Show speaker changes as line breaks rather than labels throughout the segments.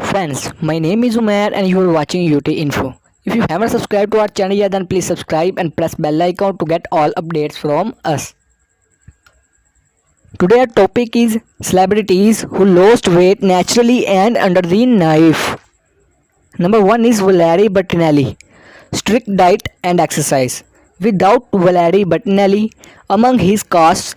Friends, my name is Umair and you are watching UT Info. If you haven't subscribed to our channel yet, then please subscribe and press bell icon to get all updates from us. Today our topic is celebrities who lost weight naturally and under the knife. Number 1 is Valerie Bertinelli. Strict diet and exercise. Without Valerie Bertinelli among his cast,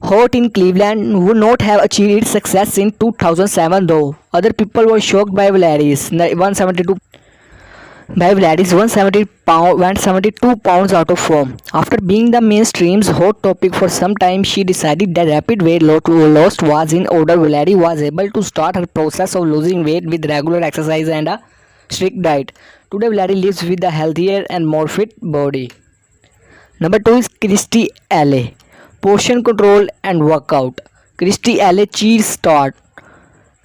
Hot in Cleveland would not have achieved success in 2007 though. Other people were shocked by Valerie's 172 went 72 pounds out of form. After being the mainstream's hot topic for some time, she decided that rapid weight loss was in order. Valerie was able to start her process of losing weight with regular exercise and a strict diet. Today, Valerie lives with a healthier and more fit body. Number 2 is Christy Alley. Portion control and workout. Christy Alley cheese start.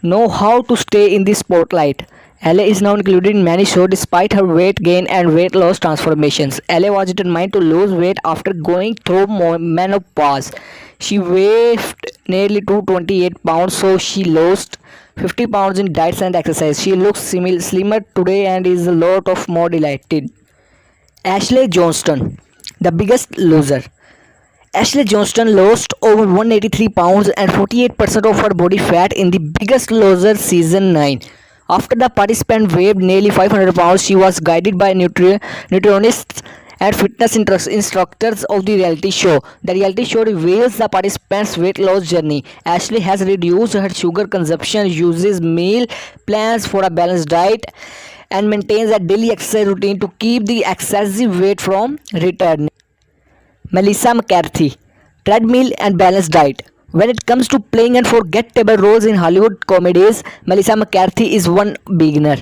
Know how to stay in the spotlight. Alley is now included in many shows despite her weight gain and weight loss transformations. Alley was determined to lose weight after going through menopause. She weighed nearly 228 pounds, so she lost 50 pounds in diets and exercise. She looks slimmer today and is a lot of more delighted. Ashley Johnston, the biggest loser. Ashley Johnston lost over 183 pounds and 48% of her body fat in the Biggest Loser season 9. After the participant weighed nearly 500 pounds, she was guided by nutritionists and fitness instructors of the reality show. The reality show reveals the participants' weight loss journey. Ashley has reduced her sugar consumption, uses meal plans for a balanced diet, and maintains a daily exercise routine to keep the excessive weight from returning. Melissa McCarthy, treadmill and balanced diet. When it comes to playing unforgettable roles in Hollywood comedies, Melissa McCarthy is one beginner.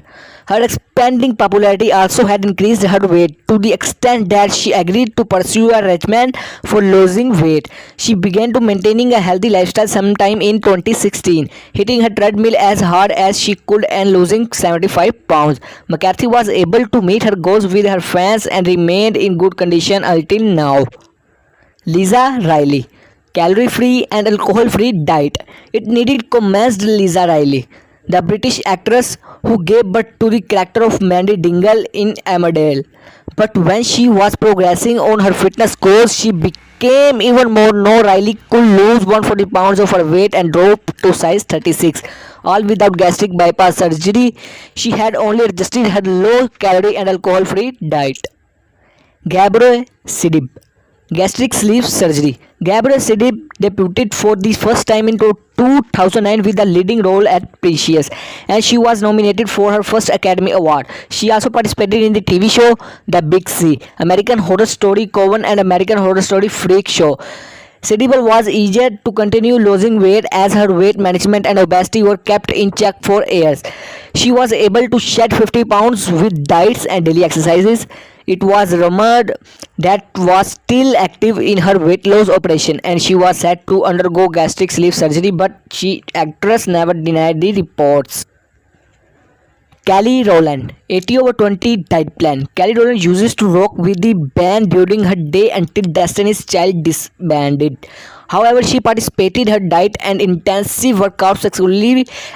Her expanding popularity also had increased her weight to the extent that she agreed to pursue a regimen for losing weight. She began to maintaining a healthy lifestyle sometime in 2016, hitting her treadmill as hard as she could and losing 75 pounds. McCarthy was able to meet her goals with her fans and remained in good condition until now. Lisa Riley, calorie free and alcohol free diet. It needed commenced Lisa Riley, the British actress who gave birth to the character of Mandy Dingle in Emmerdale. But when she was progressing on her fitness goals, she became even more known. Riley could lose 140 pounds of her weight and drop to size 36, all without gastric bypass surgery. She had only adjusted her low calorie and alcohol free diet. Gabrielle Sidib, gastric sleeve surgery. Gabrielle Sidib debuted for the first time in 2009 with a leading role at Precious, and she was nominated for her first Academy Award. She also participated in the TV show The Big C, American Horror Story Coven, and American Horror Story Freak Show. Sidibel was eager to continue losing weight as her weight management and obesity were kept in check for years. She was able to shed 50 pounds with diets and daily exercises. It was rumored that was still active in her weight loss operation and she was set to undergo gastric sleeve surgery, but actress never denied the reports. Kelly Rowland, 80/20 diet plan. Kelly Rowland uses to rock with the band during her day until Destiny's Child disbanded. However, she participated her diet and intensive workouts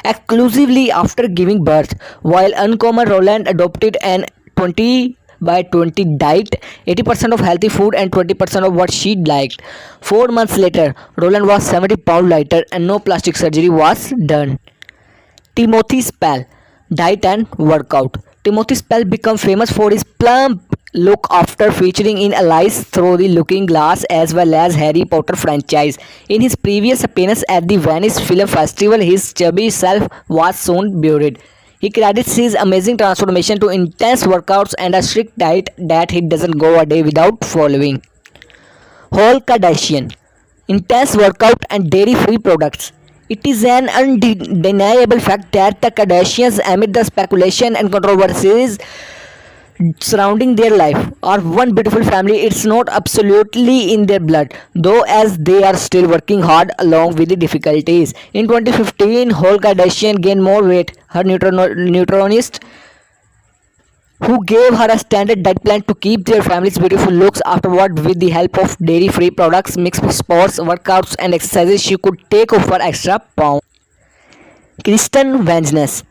exclusively after giving birth. While Uncommon Rowland adopted an 20/20 diet, 80% of healthy food and 20% of what she liked. 4 months later, Rowland was 70 pounds lighter and no plastic surgery was done. Timothy Spall, diet and workout. Timothy Spall became famous for his plump look after featuring in Alice Through the Looking Glass as well as Harry Potter franchise. In his previous appearance at the Venice Film Festival, his chubby self was soon buried. He credits his amazing transformation to intense workouts and a strict diet that he doesn't go a day without following. Khloe Kardashian, intense workout and dairy-free products. It is an undeniable fact that the Kardashians, amid the speculation and controversies surrounding their life, are one beautiful family. It's not absolutely in their blood, though, as they are still working hard along with the difficulties. In 2015, Khloe Kardashian gained more weight. Her nutritionist, who gave her a standard diet plan to keep their family's beautiful looks afterward, with the help of dairy-free products mixed with sports, workouts and exercises, she could take over extra pounds. Kristen Vangelis,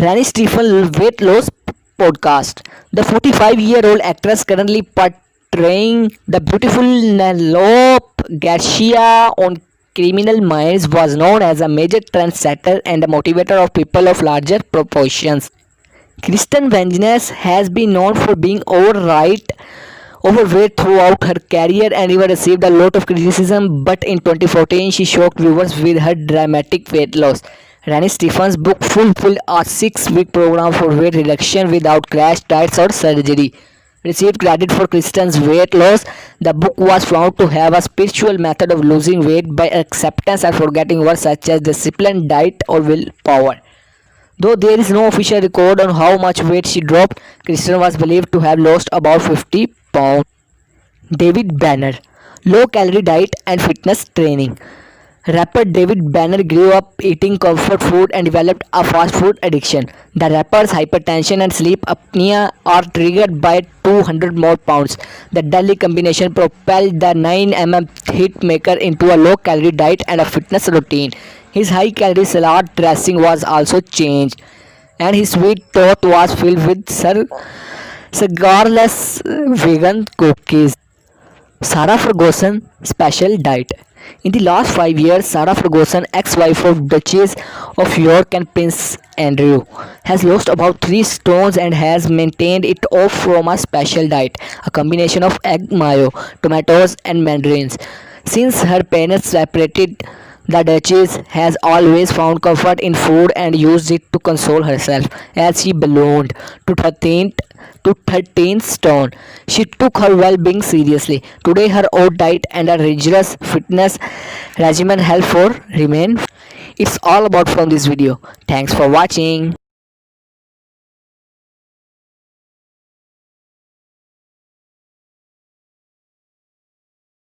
Rani Stephen weight loss podcast. The 45-year-old actress currently portraying the beautiful Nelope Garcia on Criminal Minds was known as a major trendsetter and a motivator of people of larger proportions. Kristen Vangelis has been known for being overweight throughout her career and even received a lot of criticism, but in 2014 she shocked viewers with her dramatic weight loss. Rani Stephens' book fulfilled a 6-week program for weight reduction without crash diets or surgery. Received credit for Kristen's weight loss. The book was found to have a spiritual method of losing weight by acceptance and forgetting words such as discipline, diet, or willpower. Though there is no official record on how much weight she dropped, Kristen was believed to have lost about 50 pounds. David Banner, low calorie diet and fitness training. Rapper David Banner grew up eating comfort food and developed a fast food addiction. The rapper's hypertension and sleep apnea are triggered by 200 more pounds. The deadly combination propelled the 9mm hitmaker into a low calorie diet and a fitness routine. His high calorie salad dressing was also changed, and his sweet tooth was filled with sugarless vegan cookies. Sarah Ferguson special diet. In the last 5 years, Sarah Ferguson, ex-wife of Duchess of York and Prince Andrew, has lost about 3 stones and has maintained it off from a special diet, a combination of egg mayo, tomatoes, and mandarins. Since her parents separated, the Duchess has always found comfort in food and used it to console herself as she ballooned to 13 stone. She took her well-being seriously. Today her oat diet and a rigorous fitness regimen help for remain. It's all about from this video. Thanks for watching.